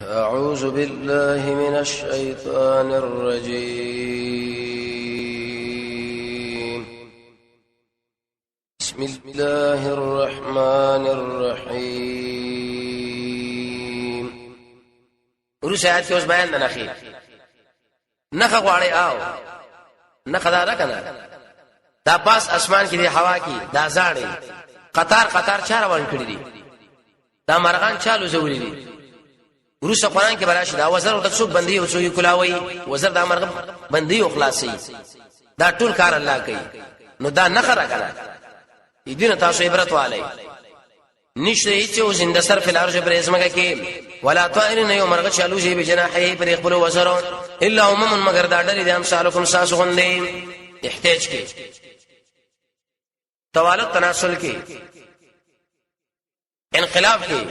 أعوذ بالله من الشيطان الرجيم بسم الله الرحمن الرحيم. ورس آیات کې اوس بیان د نخه غواړي او نخه دا راکنه دا پاس اسمان کې دی هوا کې دا زاړي قطار قطار چا روان کړی دي دا مرغان چالو زولې دي. ورس قرآن کې براشي دا وزر د څوک بندي او څوک کلاوي وزر دا مرغ بندي او خلاصي دا ټول کار الله کوي. نو دا نخه راکنه دین تاسو عبرت والي نشته چې زنده سر په الارض پر اسمه کې ولا طائر نه یو مرغ چالو شي بجناحه پر خپل وزر الا امم مگر دا ډېر دي امثالکم ساسو غندې احتیاج کې توالد تناسل کې انقلاب کې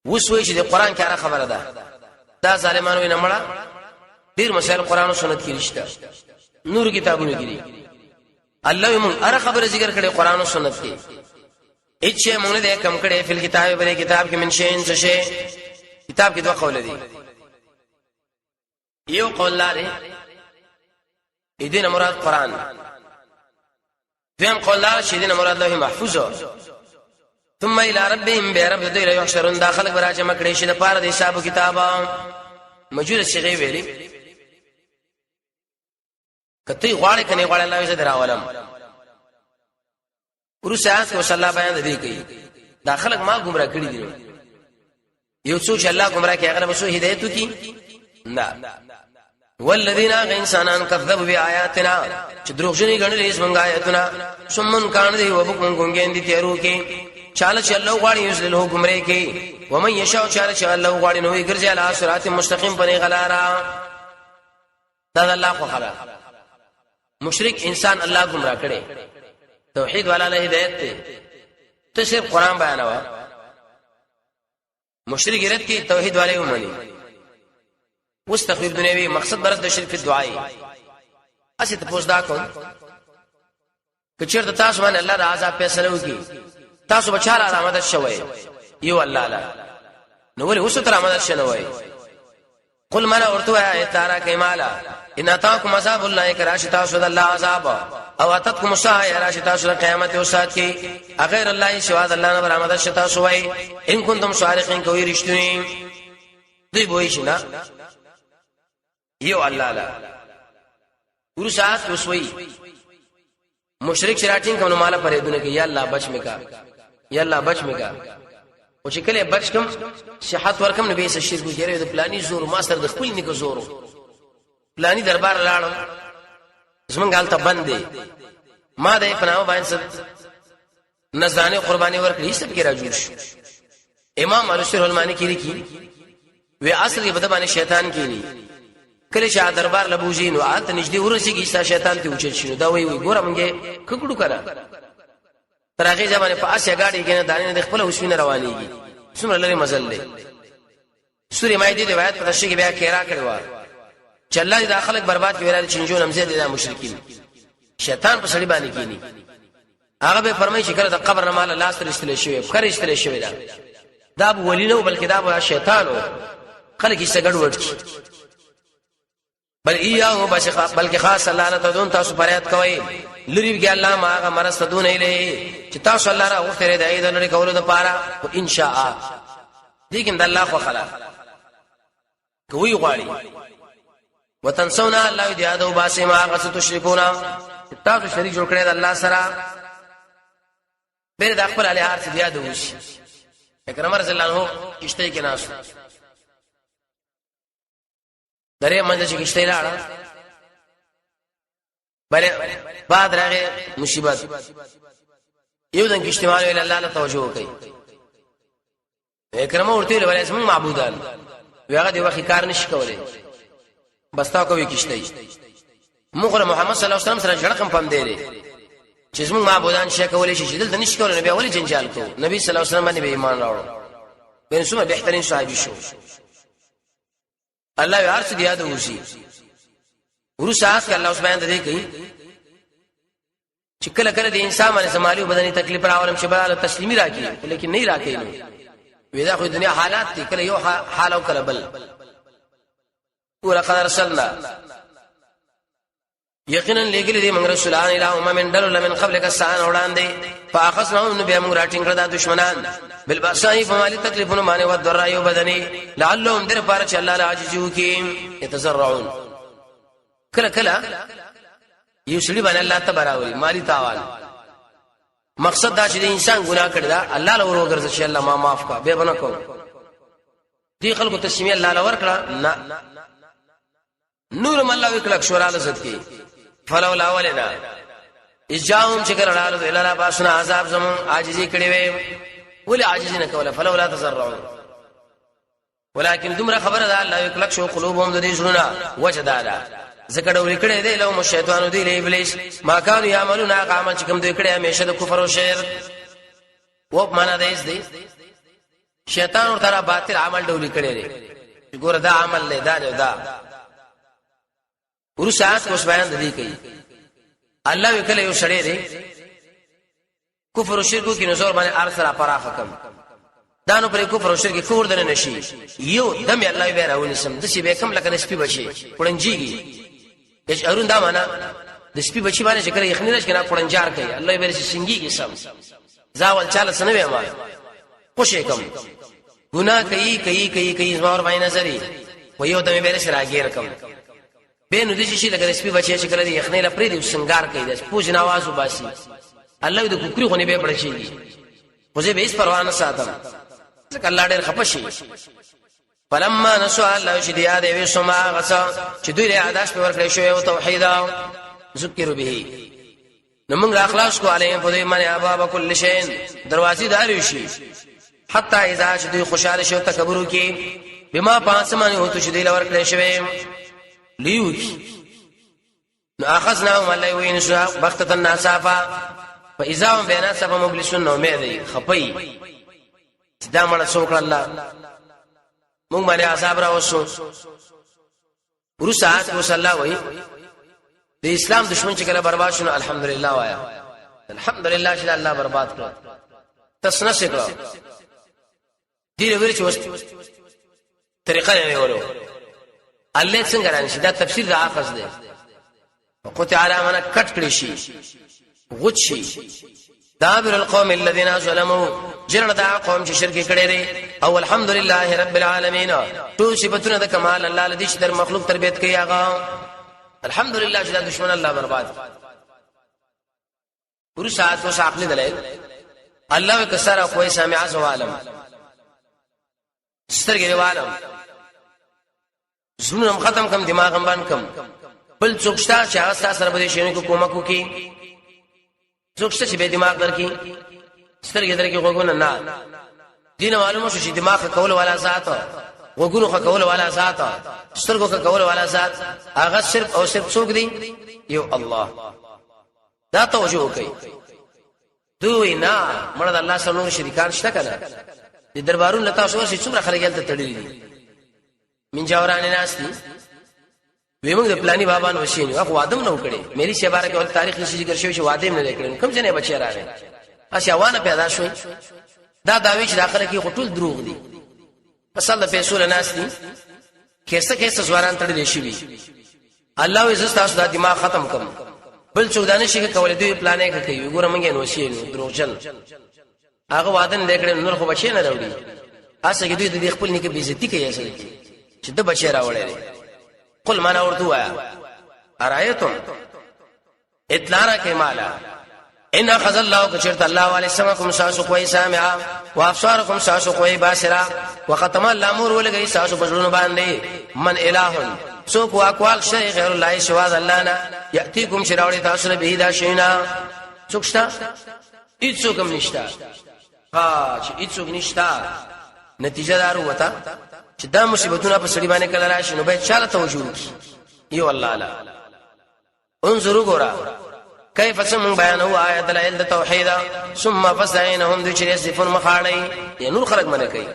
وسوي چې د قران کې هغه خبره ده دا ظالمانو نه مړه ډیر مسائل قران او سنت کې رښتا نور کتابونه کې الله یې مونږ هغه خبره ذکر کړي قران او سنت کې اچ مونږ دې کم کړي فل کتاب په کتاب کې من شین څه شي کتاب کې دوه قول دي. یو قول لري دې مراد قران دیم قول لري چې دې مراد لوح محفوظ ثم الى ربهم برب ذي يحشرون داخل براجه مکړې شي د پاره د حساب کتابه موجوده شغي ویلي کته غواړي کني غواړي الله یې دراولم ورسات کو صلی الله بیان دی کوي داخلك ما گمراه کړی دي یو څو چې الله گمراه کوي هغه به هدایت کی نه والذین انسانان کذبوا بیااتنا چې دروغجنې غنلې اسمنګ آیاتنا سمن کان دی وبکم ګونګې دي تیرو کې چاله چې الله غواړي یسلو گمراه کې ومن یشاء چاله چې الله غواړي نو یې ګرځي علی صراط مستقیم باندې غلارا دا الله خو خلا مشرک انسان الله گمراه کړي توحید والا له هدایت ته صرف قران بیانوا مشرک رد کی توحید والے ومني مستقیم دنیوي مقصد برس د شرک دعای اسی ته پوښتنه کوم کچیر د تاسو باندې الله د عذاب فیصله وکي تاسو بچاله علامت شوي یو الله لا نو ولې اوس تر علامت شنوي قل من اورتوا ایتارا کمالا ان اتاکم عذاب الله کراشتا سود الله عذاب او اتتکم سایه راشتا سود قیامت او سات کی غیر الله سوا الله نه برآمد شتا سوئی ان کنتم صادقین کوي رښتونی دی وای شنا یو الله لا ورسات وسوي مشرک شراټین کوم مال پرې دونه کې یا الله بچ میکا یا الله بچ میکا او چې کله بچ کم صحت ورکم نبی سره شرک وکړي د پلاني زور ماستر د خپل نیکو زور پلاني دربار لاړو زمونږ حالت باندې ما د پناه باندې نذرانه قرباني ورکړي سب کې راجوړ شو امام الشر المانی کې لیکي وی اصل کې بده باندې شیطان کې ني کله چې دربار لبوجین او آت نږدې ورسیږي چې شیطان ته اوچت شنو دا وی ګوره مونږه ککړو کړه ترغه ځمانه په اسیا گاډي کې نه دانه د خپل حسین روانيږي څومره لري مزل دی سورې مایده دی روایت په شي کې بیا کېرا کړو چې الله دې داخلك برباد کړي ویل چې جون امزه دي مشرکین شیطان په سړي باندې کینی هغه به فرمایي چې کله د قبر نه مال الله سره استل شوی خر استل شوی دا ابو ولی نو بلکې دا ابو شیطان خلک یې سګړ وړ بل ایاه بلکې خاص الله نه تدون تاسو فریاد کوي لری کې الله ما هغه مرستدون اله چې تاسو الله را وختره د اید لري کولو د پاره او ان شاء لیکن د الله خو خلا کوي غواړي وتنسونا الله دې یادو باسه ما هغه څه تشریکون تاسو شریک جوړ کړی د الله سره بیر د خپل علی هر څه یادو وشي اکرم رسول الله کشته کې ناس درې منځ کې کشته لاړه بل بعد راغه مصیبت یو دن کشتمال ویل الله له توجه کوي اکرم ورته ویل اسم معبودان ویغه دی وخت کار نشي کولای بس تا کوي کشته مخره محمد صلی الله علیه وسلم سره جړقم پم دی چې زموږ معبودان شي کولای شي چې دلته نشي کولای نبی اولی جنجال کو نبی صلی الله علیه وسلم باندې به ایمان راوړ بین سمه بهترین صحابي شو الله یې ارشد یاد وشي ورسات الله سبحانه دې کوي چې کله کله د انسان باندې سمالي بدني تکلیف راولم چې بل تسلیمي راکړي لیکن نه راکړي ودا خو دنیا حالات دي کله یو حال او کله بل ولقد ارسلنا یقینا لګل دي موږ رسولان اله من دل من قبلك سان وړاندې فاخذناهم نبي موږ راټینګ کړه د دشمنان بالباساء فمال تکلیفون معنی والضراء وبدني لعلهم در بارچ الله العاجزو کی يتزرعون کله کله یو سړي باندې الله تبارک مالی تاوان مقصد دا چې انسان ګناه کړی دا الله له ورګرځي چې الله ما معاف کا به بنه کو دي خلکو تسمیه الله له ورکړه نه نور الله وکړه شوراله زت کی فلولا ولنا اجاهم شکر الله الا باسنا عذاب زمون عاجزي کړي وي ولي عاجزين کوله فلولا تزرعون ولكن دمر خبر ده الله وکړه شو قلوبهم ذي زړونه وجدادا زکړه وکړي دی له شیطانو دی له ابلیس ما كانوا يعملون عمل چې کوم دوی کړي همیشه د کفر او شرک و معنا ده دې شیطان ورته باطل عمل ډول کړي دی ګور دا عمل له دا ورسات اوس بیان د دې کوي الله وکړي یو شړې دی کفر او شرک کې نزور باندې ارسل پراخه کم دانو پر کفر او شرک کور دنه نشي یو دم الله به راونی سم د شي به کم لکه نسپی بشي پړنجيږي یشعرون دا معنا د سپی بچی باندې چې کړه یخنی نش کنه پړنجار کوي الله به سنگيږي سم زاول چاله سنوي ما خوشي کم ګناه کوي زمور باندې نظری و یو دمه به راګیر کم به نو دې شي لکه سپی بچی چې کړه یخنی لپاره دې سنگار کوي د پوج نواز وباسي الله دې کوکری خونی به پړشي خو زه به هیڅ پروا نه ساتم ځکه الله ډېر خپشي فلما نسوا الله شدياد وسما غسا چې دوی له عادت په ورکړې شوی او توحید ذکر به نو موږ اخلاص کو علیهم په دې باندې ابواب کل شین دروازې دار شي حتی اذا شدي خوشاله شو تکبر کی بما پاسمانه هو تو شدي له ورکړې شوی لیو نو اخذناهم الله وینسا بختة الناسافه فاذا هم بينات سبا مبلسون امید خپي دا مړ څوک الله مونږ باندې عذاب را وسو ورسات وصلی وای د اسلام دشمن چې کله برباد شونه الحمدلله وایا الحمدلله چې الله برباد کړ تسنه سکړه دې لري چې وست طریقه نه ورو الله څنګه رانشي دا تفسیر دا اخذ دی قطع على من کټ کړی شي غوت شي دابر القوم الذين ظلموا جرن دا قوم چې شرک کړي دي او الحمدلله رب العالمین تو صفاتونه د کمال الله لدی چې در مخلوق تربیت کوي هغه الحمدلله چې دشمن الله برباد ور ساعت او عقل دلایل الله وکسره کوئی سامع سوالم سترګې والم زونم ختم کم دماغم باندې کم بل څوکشتا چې هغه سره به شي نه کومه کوي څوکشته چې به دماغ درکې سترګې درکې غوګونه نه دین معلومه شو چې دماغ کول والا ذات غوګونو کول والا ذات سترګو کول والا ذات هغه صرف او صرف څوک دی یو الله دا توجه کوي دوی نه مړه د الله سره نور شریکان شته کنه د دربارونو لتا شو چې څومره خلک یلته تړلي دي من جاورانه ناس دي ویمنګ د پلاني بابا نو شي نو خو ادم نو کړي مېری شباره کې تاریخ نشي ذکر شوی چې واده نه لیکل کوم ځنه بچی راغی اسیاوانه پیدا شوی دا داوی چې داخله کې خټول دروغ دي اصل په پیسو لناس دي کیسه زواران تړلې شي الله عز تاسو دا دماغ ختم کم بل څو دانه شي کولې دوی پلانې کوي ګوره مونږ نو شي نو دروغجن هغه واده نه لیکل نور خو بچی نه راوړي اسه کې دوی د خپل نیکه بیزتی کوي چې د بچی راوړي قل ما نورتو آیا ارایتم اطلارا کے مالا ان اخذ الله کچرت الله علی سماکم ساسو کوئی سامعا وافصارکم ساسو کوئی باسرا وختم الامور ولګی ساسو بجرون باندې من الہ سو کو اقوال شیء غیر الله سوا الله نا یاتیکم شراوی تاسو به دا شینا څوکشتا هیڅوکم نشتا ها چې هیڅوک نشتا نتیجه دار وتا چې دا مصیبتونه په سړي باندې کله راشي نو به چاله توجه یو الله لا انظروا غورا كيف سمون بیانو آیت دلائل د توحید ثم فسعینهم ذکر صفون مخاړی یا نور خلق منه کوي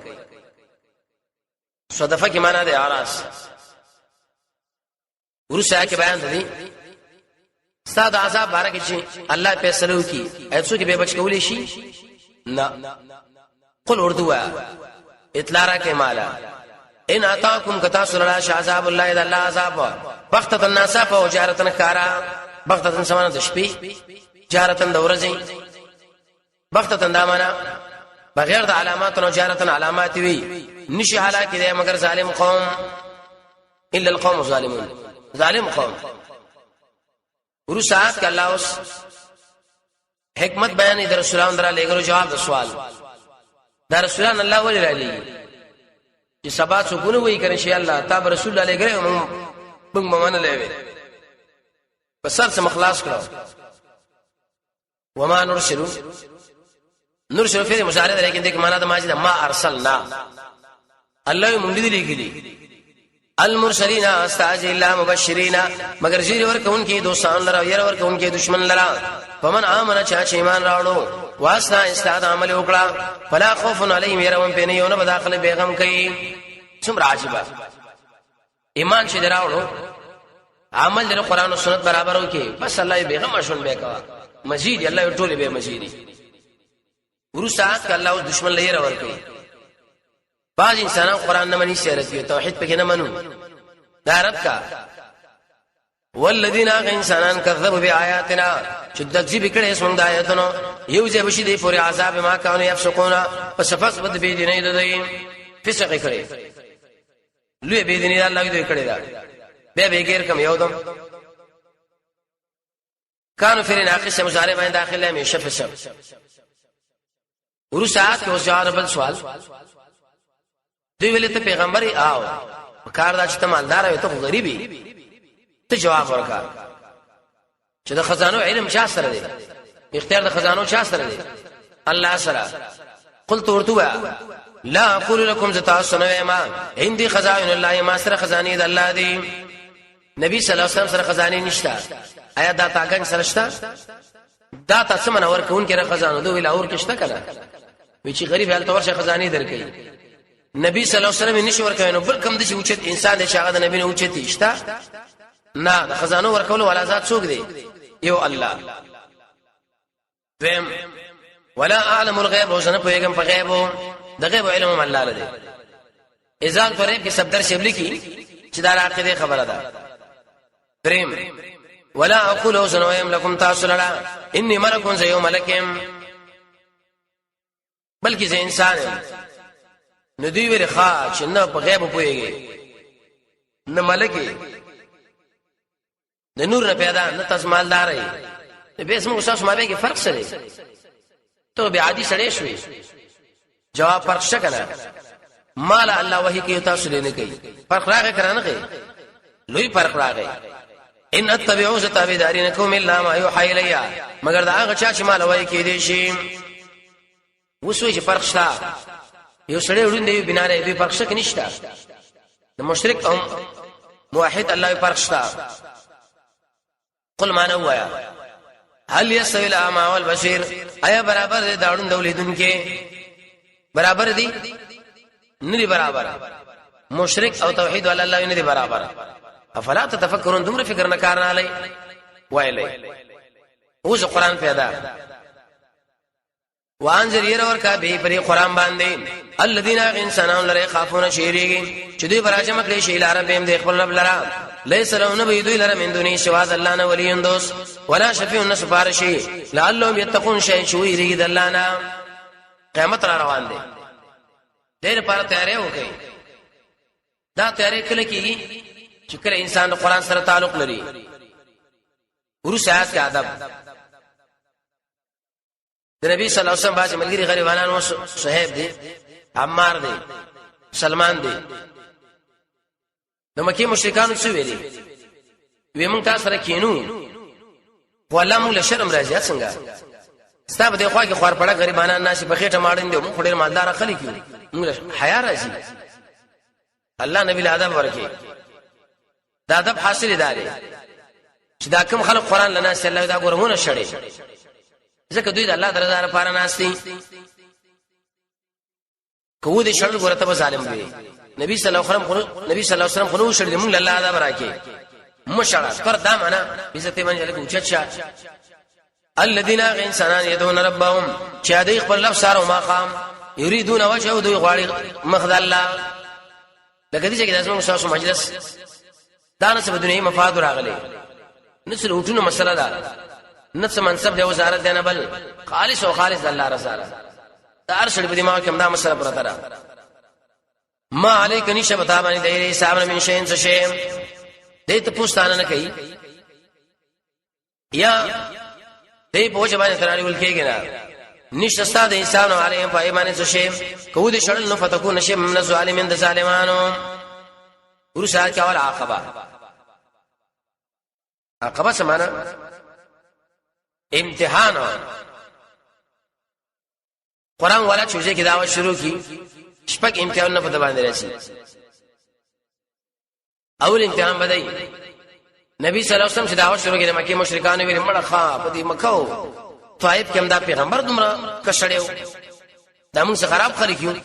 صدفه کی معنا ده اراس ورسا کې بیان دي ساده عذاب بارکه چې الله فیصله وکي ایتسو کې به بچ کولی شي نه قل اردو اطلاع را کې مالا ان اتاکم کتا سرلا عذاب الله اذا الله عذاب بغتة الناس او جارتن کارا بغتة سمانه د شپې جارتن د ورځې بغتة دامنا بغیر د علامات او جارتن علامات وی نشي هلاک دي مگر ظالم قوم الا القوم الظالمون ظالم قوم ورسات ک الله اوس حکمت بیان در رسولان درا لګرو جواب د سوال دا رسولان الله ولې را لې چې سبا څو ګونه وای کړي شي الله تاب رسول الله لګره موږ ممن لوي بس سر مخلاص کړو وما نرسل فعل مضارع ده لیکن دغه معنا د ماضي ده ما ارسلنا الله موږ دې لیکلي المرسلین استاج الا مبشرین مگر زیر ورکون کی دوستان لرا ير ورکون کی دشمن لرا فمن امن چا ایمان راوړو واسنا استاد عمل وکړه فلا خوف علیهم يرون په نه یو نه بداخله بیغم کوي څومره عجیب ایمان چې دراوړو عمل د قران او سنت برابر وکي بس الله بیغم شون بیکا مزید الله ټول به مزیدی ورسات ک الله دشمن لیر ورکي بعض انسانان قران نه مني سیرت وي توحید پکې نه منو دارت کا والذین انسانان کذبوا بیااتنا چې تکذیب کړي اسمن د آیاتونو یو ځای بشي دی پورې عذاب ما کانوا یفسقون پس فسق بد بی دیني ددای فسق کړي لوی بی دیني الله دې کړي دا به غیر کم یو دم کانوا فی ناقص مضارع باندې داخله همیشه فسق ورسات کو جواب بل سوال دوی ویل ته پیغمبري آو کار دا چې ته مالدار وي ته غریبي ته جواب ورکا چې د خزانو علم چا سره دی اختیار د خزانو چا سره دی الله سره قلت ورتوا لا اقول لكم زتاسنوا ما عندي خزائن الله ما سره خزانه د الله دی نبی صلی الله علیه وسلم سره خزانه نشتا آیا دا تاګن سره شتا دا تاسو من اور کون کې خزانه دوی ویل اور کېشتا کړه وی چې غریب حالت ورشه خزانه درکې نبی صلی الله علیه وسلم نشي ورکوي نو بل کوم د شي اوچت انسان د شاغه د نبی نه اوچت شتا نه د خزانه ورکول ولا ذات څوک دی یو الله فهم ولا اعلم الغيب وزنه پیغام په غیب د غیب علم الله لري اذان پرې کې صدر شبلی کی چې دا عقیده خبره ده دریم ولا اقول وزنه يملكم تاسلا اني ملك زي ملکم بلکې زه انسان نو دوی ویل ښا چې نه په غیب پويږي نه ملکی د نور نه پیدا نه تاسو مالدار یې به اسمه تاسو ما به کې فرق سره ته به عادي سره شوي جواب فرق شکنه مال الله وحی کې تاسو نه کوي فرق راغی کرانه کوي لوی فرق راغی ان اتبعوا ستابدارینکم الا ما یوحى الیا مگر دا هغه چا چې مال وحی کې دي شي وسوي چې فرق شته یو سړی وړاندې بناره دوی فرق شک نشته د مشرک او موحد الله فرق شته قل ما نوایا هل يسوي الاعمى والبصير ایا برابر دي داړون دولیدون کې برابر دي نه برابر مشرک او توحید ول الله نه دي برابر افلا تتفکرون دومره فکر نه کار نه علي وایلی اوس قران پیدا وانذر ير ورکا به پر قران باندې الذين انسانون لره خافون شيريږي چې دوی براجم کړي شي لاره به د خپل رب لره ليس لهم نبي دوی لره من دوني سوا الله نه ولي دوست ولا شفيع النسفارشي لعلهم يتقون شيء شويري د الله نه قیامت را روان دي ډېر پر تیارې وکي دا تیارې کله کېږي چې کله انسان د قران سره تعلق لري ورسات کا ادب د نبی صلی الله علیه وسلم باندې ملګری غریبانان او صہیب دي عمار دي سلمان دي د مکه مشرکانو څه ویلي وی مونږ تاسو سره کینو والله مونږ له شرم راځي څنګه ستاب د خوا کې خور پړه غریبانان ناشي په خېټه ماړین دي مونږ ډېر مالدار خلک یو مونږ حیا راځي الله نبی له ادب ورکي دا ادب حاصل داري چې دا کوم خلک قران لنا صلی الله دا ګورمونه شړي ځکه دوی د الله درزه لپاره ناشتي کوو دې شړل ګورته په ظالم دی نبی صلی الله علیه وسلم خلو شړل موږ الله ادب راکي مشړه پر دا معنا عزت باندې له اوچا الذين انسانان يدعون ربهم چې دې خپل لفظ سره ما قام یریدون وجهه دوی غواړي مخد الله لکه دې چې د اسمو مساسو مجلس دا نه څه دنیوي مفاد راغلي نسل وټونو مسله ده نفس منصب دی وزارت دی نه بل خالص او خالص الله رضا دا ارشد په دماغ کې همدا مسله پرته ده ما علیک نشبتا باندې د حساب من شین څه شی دې ته پوښتنه نه کوي یا دې په وجه باندې ترانی ول کېږي نه نشته ستاسو انسانو علیهم فایمانه څه شی کو دې شړل نو فتكون نشي من الظالمین د ظالمانو ورسات کول عقبه سمانه امتحان قرآن والا چوزے کی دعوت شروع کی شپک امتحان نه په باندې راشي اول امتحان بدای نبی صلی الله علیه وسلم چې دعوت شروع کړي مکه مشرکان ویل مړه خا په دې مکه طائف کې هم دا پیغمبر دومره کښړیو دا موږ خراب خلک یو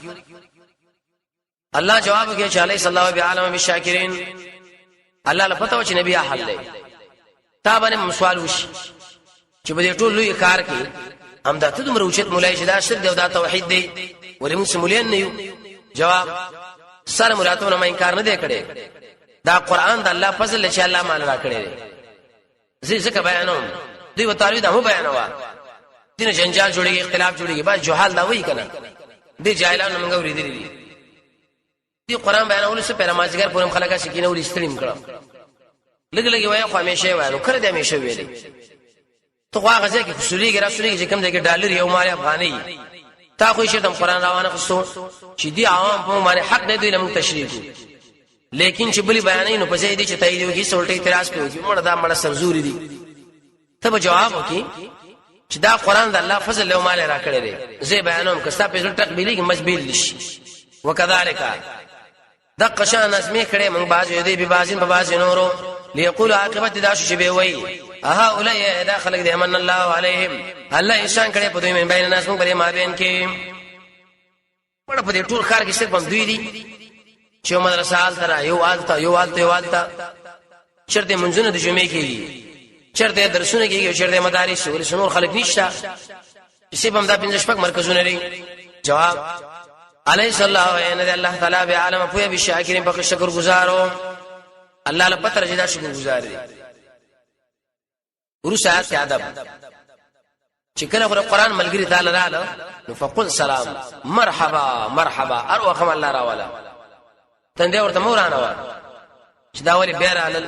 الله جواب کوي چې علی صلی الله علیه و آله بالشاکرین الله لپاره چې نبی احل دی تا باندې سوال وشي چې په دې ټول لوی کار کې هم دا ته دومره اوچت مولای شي دا شرک دی او دا توحید دی ولې موږ سمولین نه یو جواب سره مراتونه ما انکار نه دی کړی دا قران د الله فضل چې الله مال را کړی دی ځکه بیانوم دوی وتاوی دا مو بیانوا دین جنجال جوړیږي اختلاف جوړیږي با جهال دا وایي کنه دې جاهلانو موږ ورېدلې دي قران بیانول څه پیرامازګر پورم خلک سکینه ور استریم کړه لګ لګي وای خو همیشه وای نو کړه دې همیشه ویلې تو هغه ځکه چې سوريګ را سوريګ چې کوم ځای کې ډالر یو مال افغاني تا خو شي تم قران روانه خصو چې دی عوام په باندې حق نه دی لمن تشریح لیکن چې بلی بیانې نو په ځای دي چې تایید وکي سولټي اعتراض کوي مړه دا مړه سرزوري دي ته جواب وکي چې دا قران د الله فضل له مال را کړی دی زه بیانوم کستا په ټک بیلی کې مجبیل نشي وکذالک دغه شان اسمه کړي من باز دې به بازین په باز نورو ليقول عاقبت داشو چې به وای اها اولای اذا خلق دې من الله عليهم الله انسان کړي په دوی من بین الناس موږ پرې ما بین کې په دې ټول خار کې صرف هم دوی دي چې مدرسه حال تر یو آلتا چرته منځونه د جمعې کې چرته درسونه کې چرته مدارس ولې شنو خلک نشته چې په همدا پنځه شپږ مرکزونه لري جواب علیه الله ان الله تعالی به عالم په بشاکرین په شکر گزارو الله له پتر جدا شکر گزار دي ورسات ادب چې کله قرآن ملګری تعالی رااله نو فقل سلام مرحبا مرحبا اروخم الله راواله تندې ورته مورانه و چې دا وری بیر علل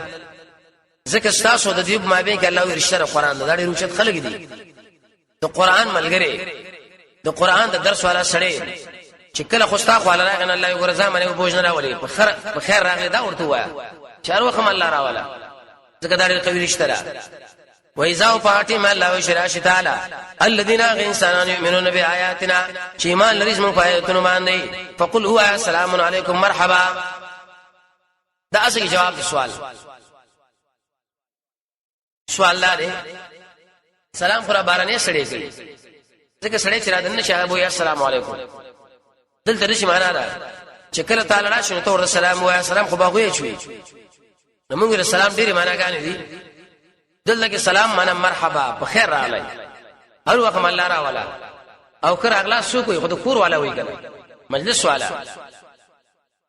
ځکه تاسو د دې ما بین کې الله ورشتره قرآن دا ډېر اوچت خلک دي د قرآن ملګری د قرآن د درس والا سړی چې کله خوستا خو الله راغنه الله یو ورځ باندې بوج نه راولي په خیر راغلی دا ورته وای چارو خم الله راواله ځکه دا ډېر قوي رشتہ ده وإذا فاتم الله وشراش تعالی الذين انسانان يؤمنون بآياتنا چې ایمان لري موږ په آیاتونو باندې فقل هو السلام علیکم مرحبا دا اصلي جواب د سوال لاره سلام خورا بارانه سړی کوي ځکه سړی چې را دنه شابو یا السلام علیکم دلته رشي معنا ده چې کله تعالی راشي نو ته سلام وای سلام خو باغوي چوي نو موږ سلام ډیره معنا غانې دي دلته کې سلام معنا مرحبا بخیر راغلی هر وخت الله را والا او کر اغلا سو کوئی خود کور والا وای کنه مجلس والا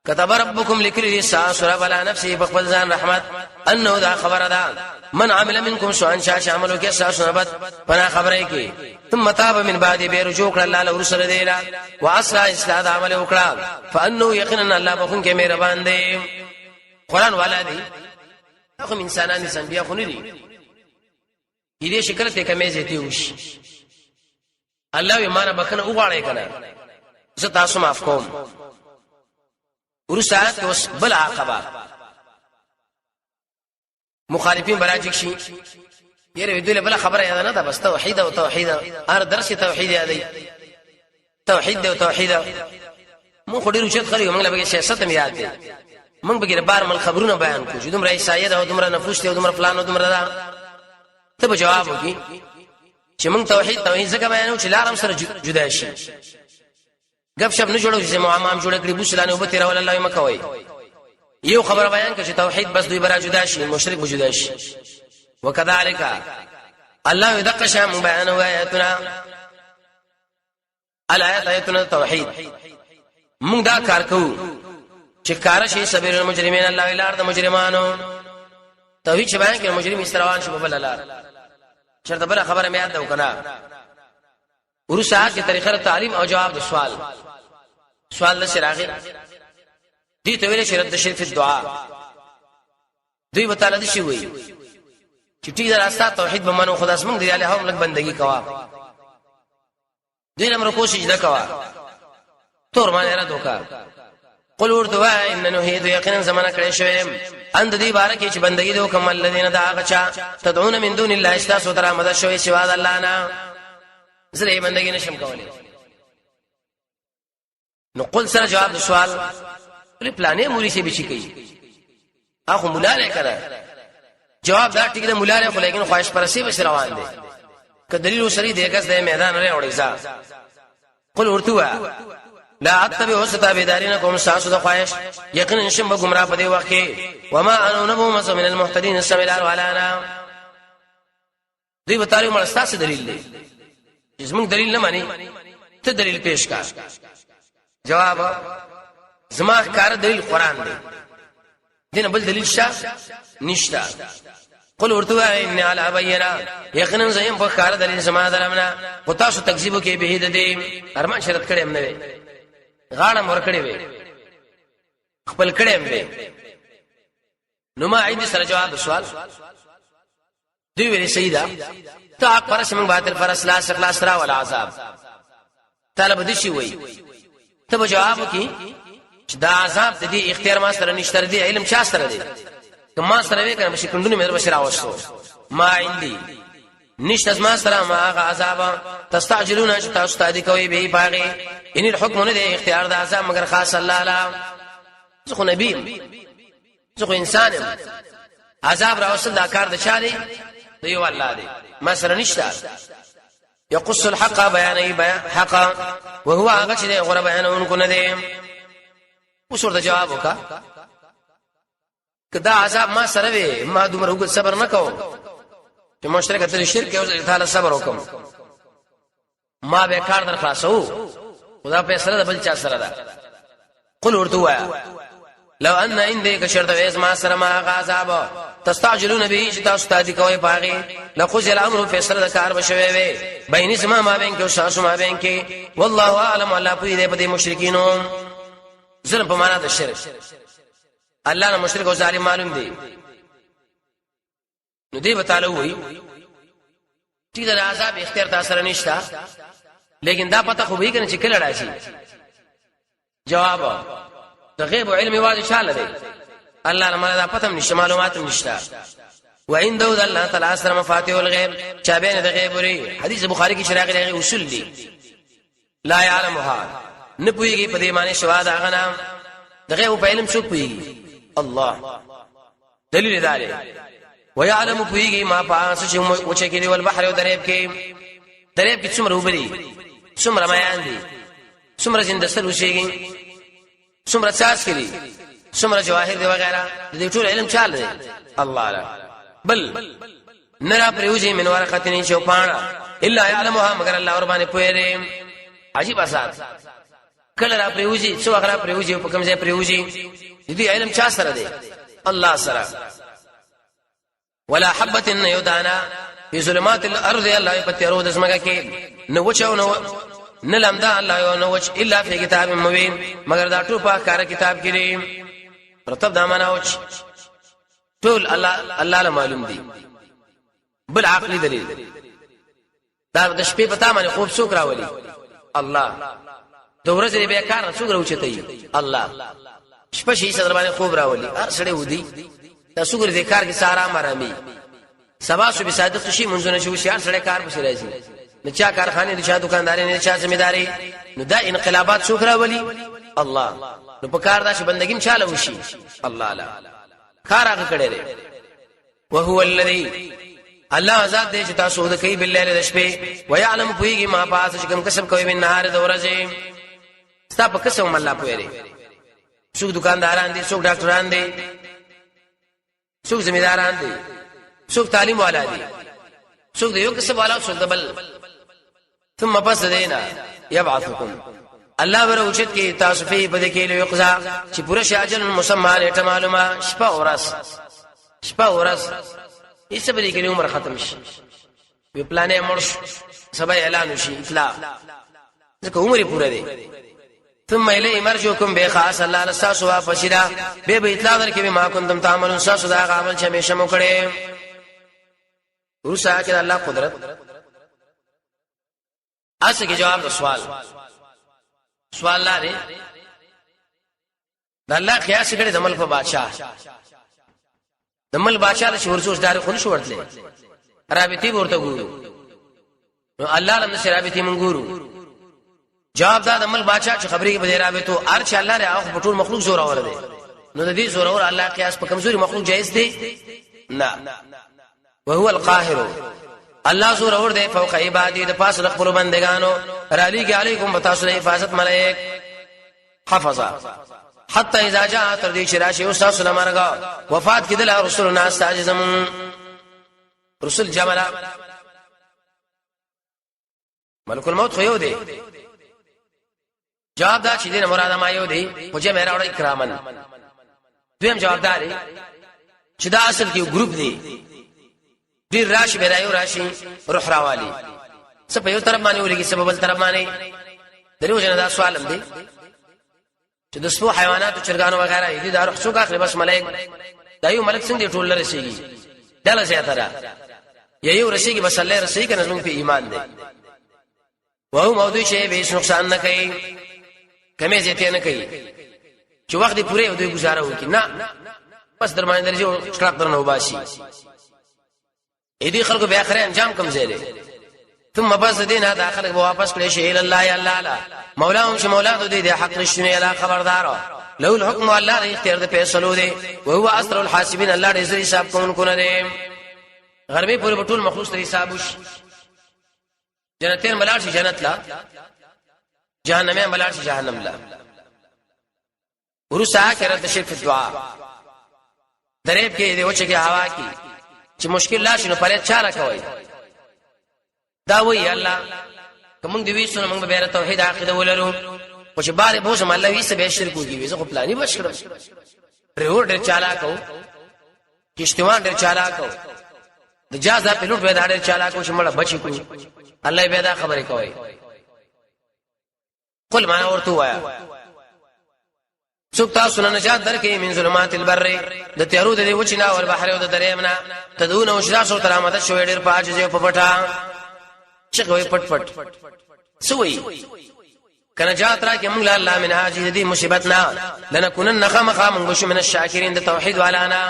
كتب ربكم لكل ساسر بلا نفسه بخبل ذان رحمت انه ذا خبر ذا من عمل منكم سوءا شاش عملو کې ساسر بد پنا خبره کې ثم تاب من بعد بیرجو کړه الله له رسول دینا واصلح اصلاح عمل وکړه فانه یقینا الله بخون کې مهربان دی قران والا دی خو انسانان سنبیا خو نه دي دې شکل ته کمې زیتی وش الله یې مانه بکنه وغواړي کنه زه تاسو معاف کوم ورسات اوس بل عقبه مخالفین براجک شي یره دې بل خبره یاد نه ده بس توحید او توحید هر درس توحید یادای توحید او توحید مو خو ډیرو چت خلک موږ له سیاست هم یاد دي موږ بګره بار مل خبرونه بیان کو چې دومره عیسایت او دومره نفوس ته دومره فلان او دومره دا ته به جواب وکي چې موږ توحید څنګه بیانو چې لارم سره جدا شي غب شپ نه جوړو چې معامم جوړ کړی بوسلانه وبته را ول الله مکوي یو خبر بیان کړي چې توحید بس دوی برا جدا شي مشرک وجدا شي وکذالک الله یدق شام بیان آیاتنا الایات آیتونه توحید موږ دا کار کوو چې کار شي سبیل المجرمین الله الار د مجرمانو توحید چې بیان کړي مجرم استروان شي په بل لار چرته بل خبره مې یاد ده وکنه ورسره کې طریقه تعلیم او جواب د سوال له شراغي دي ته ویل شرط د شرف الدعاء دوی وتعالى دي شي وي چې ټیک دراسته توحید به منو خدای اسمن دی له هم لګ بندگی کوا دین امر کوشش نه کوا تور باندې را دوکا قل ورتوا ان نهید یقینا زمانہ کړي شوی اند دې بارکه چې بندگی دو کمل الذين دا غچا تدعون من دون الله استاسو تر مدد شوی سوا د الله نه زره بندگی نشم کولای نو قل سره جواب سوال لري پلانې موري سي بچی کوي اخو مولا نه کړه جواب دا ټیک ده مولا نه خو لیکن خواهش پرسي به روان دي ک دلیل سری دیګس د میدان لري وړي ځا قل ورتوا لا اتبع ستابدارین کوم ساسو د خواهش یقینا نشم به گمراه په دی وخت کې وما انا نبو مس من المحتدين السميلار ولانا دوی به تعالی مړ ستاسو دلیل دی زموږ دلیل نه مانی ته دلیل پیش کا جواب زما کار دلیل قران دی دین بل دلیل نشتا قل ورتوا ان على بينا یقینا زیم په کار دلیل زما درمنا او تاسو تکذیب کې به دې ارمان شرط کړي هم نه وي غاړه مور کړي وي خپل کړي هم وي نو ما عید سره جواب سوال دی ویلي سیدا تا پرس من باطل فرس لا سکلا سرا ولا عذاب طلب دي شي وي ته جواب کی دا عذاب د دې اختیار ما سره نشته دی علم چا سره دی کما سره وی کنه شکندونه مې بشرا وستو ما عندي نشته ما سره ما هغه عذاب تستعجلون تاسو کوي به باغي ان الحكم نه دی اختیار د عذاب مگر خاص الله لا زخه نبی زخه انسان عذاب راوصل دا کار د چاري دی والله دی ما سره نشته يقص الحق بيان حقا وهو هغه چې غره بیانونکو نه دی اوس ورته جواب وکا کدا عذاب ما سره وي ما دومره وګ صبر نکاو چې مشرک ته شرک او تعالی صبر وکم ما به کار در خلاصو خدا په سره بل چا سره ده قل ورتوا لو ان عندك شرط ويز ما سره ما عذاب تستعجلون به چې تاسو تادي کوي باغي لخذ الامر فیصله د کار بشوي وي بین اسما ما بین کې او شاسو ما بین کې والله اعلم الله په دې مشرکینو ظلم په معنا د شرک الله نه مشرک او ظالم معلوم دي نو دې بتاله وي چې د عذاب اختیار تاسو سره نشته لیکن دا پته خو به کنه چې کله راشي جواب د غیب او علم واجب شاله دی الله نه دا پته نشته معلومات نشته وعنده الله تعالی سره مفاتيح الغيب چا بین د غیب لري حدیث بخاری کې شراغ لري اصول دي لا يعلمها نه پويږي په دې معنی شواهد هغه نام د غیب په علم څوک پويږي الله دلیل دی ويعلم پويږي ما پاس چې وچه کې دی ول بحر او دریاب کې څومره وبري څومره میان دي څومره زنده سر وشيږي څومره ساس کړي څومره جواهر دی وغیرہ د دې ټول علم چاله دی الله لا بل نرا پریوجي من ورقتنی چوپانا الا يعلمها مگر الله اور باندې پوهره عجیب اساس کله را پریوجي څو غره پریوجي په کوم ځای پریوجي دې علم چا سره دی الله سره ولا حبه يدانا في ظلمات الارض الله پتیرو د سمګه کې نو وچو نو لمدا الله نو وچ الا في كتاب مبين مگر دا ټول په کار کتاب کې دی رتب دا معنا وچ ټول الله له معلوم دي بل عقلي دلیل دا د شپې پتا باندې خوب څوک راولي الله د ورځې به کار څوک راوچتای الله شپه شي صدر باندې خوب راولي هر سړی ودی تاسو ګر دې کار کې سارا مرامي سبا صبح صادق شي منځونه شو شي هر سړی کار پسې راځي نه چا کارخانه دي چا دکانداري نه چا ځمېداري نو دا انقلابات څوک راولي الله نو په کار دا چې بندګیم چاله وشي الله لا کار هغه کړي لري وهو الذي الله ذات دې چې تاسو د کوي بل له شپې ويعلم پويږي ما پاس چې کوم کسب کوي من نهار د ورځې ستا په کسب الله پويري څوک دکانداران دي څوک ډاکټران دي څوک ځمېداران دي څوک تعلیم والا دي څوک یو کسب والا څوک بل ثم پس دینا يبعثكم الله وروچت کی تاسو په بده کې له قضا چې پوره شاجن مسمى ته معلومه شپه ورځ هیڅ به کې عمر ختم شي په پلانې مرش سبا اعلان شي اطلاع ځکه عمر پوره دی ثم الی مرجوکم بخاص الله لساسو واپسیدا به اطلاع درکې ما کنتم تعملون ساسو دا عمل چې همیشه مو کړي ورسا کې الله قدرت اسه کې جواب د سوال لري د الله قیاس کړي د مل په بادشاہ له ورسوس دار خو نشو ورتله رابطي ورته ګورو نو الله لم شرابتي من ګورو جواب دا د مل بادشاہ چې خبرې به رابطو ارچ الله له هغه ټول مخلوق زور اور دی نو د دې زور اور الله قیاس په کمزوري مخلوق جائز دی نه وهو القاهر الله زور اور دی فوق عبادی د پاس خپل بندگانو رالی کې علیکم بتاسو حفاظت ملائک حفظا حتى اذا جاء تر دې شراشي او تاسو لمرغا وفات کېدل رسولنا استعجزم رسول جملا ملک الموت خو یو دی جواب دا چې دې مراد ما یو دی خو چې مې راوړی کرامن دویم جواب دی چې دا اصل کې ګروپ دی ډیر راشي بیرایو راشي روح راوالي څه په یو طرف باندې ولګي سبب بل طرف باندې دریو جنا دا سوال دی چې د سپو حیوانات چرګانو وغیرہ دي دا روح څوک اخلي بس ملائک دا یو ملک څنګه ټول رسیږي دله زیاتره یو رسیږي بس الله رسیږي کنه موږ په ایمان دی وو موضوع شی به هیڅ نقصان نه کوي کمه زیاته نه کوي چې وخت دې پوره دوی گزاره وکړي نه بس درمانه درځي شکړه درنه وباسي اې دې خلکو به اخر انجام کم زیاده ثم بس دینه داخله واپس کړي شی الله یا الله مولاهم چې مولا دې حق رښتینی اله خبردار له الحكم الله دې اختیار دې فیصلو دې او هو اسر الحاسبین الله دې زری حساب کوونکو نه دې غربي پورې ټول مخلوق دې حساب وش جنتین ملال شي جنت لا جهنم ملال شي جهنم لا ورسا اخرت شرک فی الدعاء دریب کې دې وچه کې هوا کې چې مشکل لا شنو پرې چاله کوي دا وی الله کوم دې ویسونه موږ به توحید عقیده ولرو او چې بار به سم الله ویسه به شرک کوي زه خو پلاني بشکړم ریور ډېر چالاکو کشتوان ډېر چالاکو د جازا پیلوټ به ډېر چالاکو چې مړه بچی کو الله به دا خبرې کوي قل ما ورته وایا څوک تاسو نه نجات درکې من ظلمات البر د تیارو د وچنا او البحر او د دریمنا تدون او شراسو تر آمد شوې ډېر پاج په پټا چغوي پټ سوي کنه جات را کې موږ الله من هذه دي مصیبتنا لنكونن خامخا من بشو من الشاکرین د توحید والانا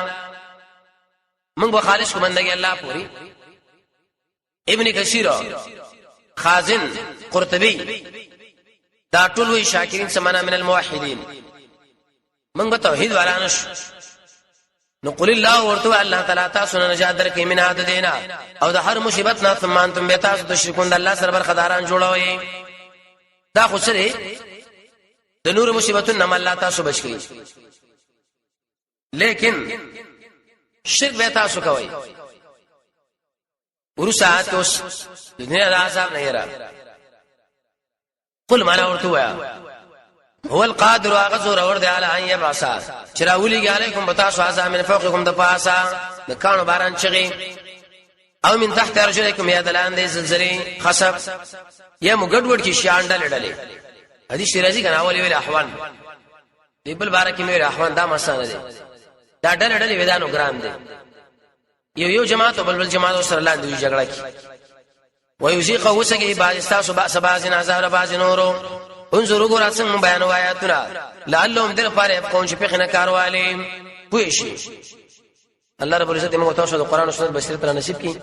موږ به خالص کو بندګي الله پوری ابن کثیر خازن قرطبی دا ټول وی شاکرین سمانا من الموحدین موږ به توحید والانا نقول الله ورته الله تعالی تاسو نه نجات درکې من هذا دینا او د هر مصیبت نه ثم انتم به تاسو تشریکون د الله سره برخداران جوړوي دا خو سره د نور مصیبتونو نه الله تاسو بچ کړي لیکن شرک به تاسو کوي ورسات اوس دنیا د عذاب نه یرا قل ما ورته وایا هو القادر غزور ورد على ان يبعث چراولی علیکم بتاسو عذاب من فوقکم د پاسا د کانو باران چغي او من تحت ارجلکم یا دلاندې زلزلې خسب یا مګډوډ کی شاندل ډلې حدیث راځي کنه اولی ویل احوان دیبل بارکه مې احوان دا مسانه دي دا ډلې ودانو ګرام دي یو جماعت او بل جماعت سره لاندې جګړه کی ويذيق وسګي بعض استاسو باز عذاب باز نورو انظروا غراسن بیان آیاتنا لعلهم در پاره قوم چې په خنه کاروالي پوښي الله رب العزت موږ تاسو د قران او سنت بصیرت را نصیب کړي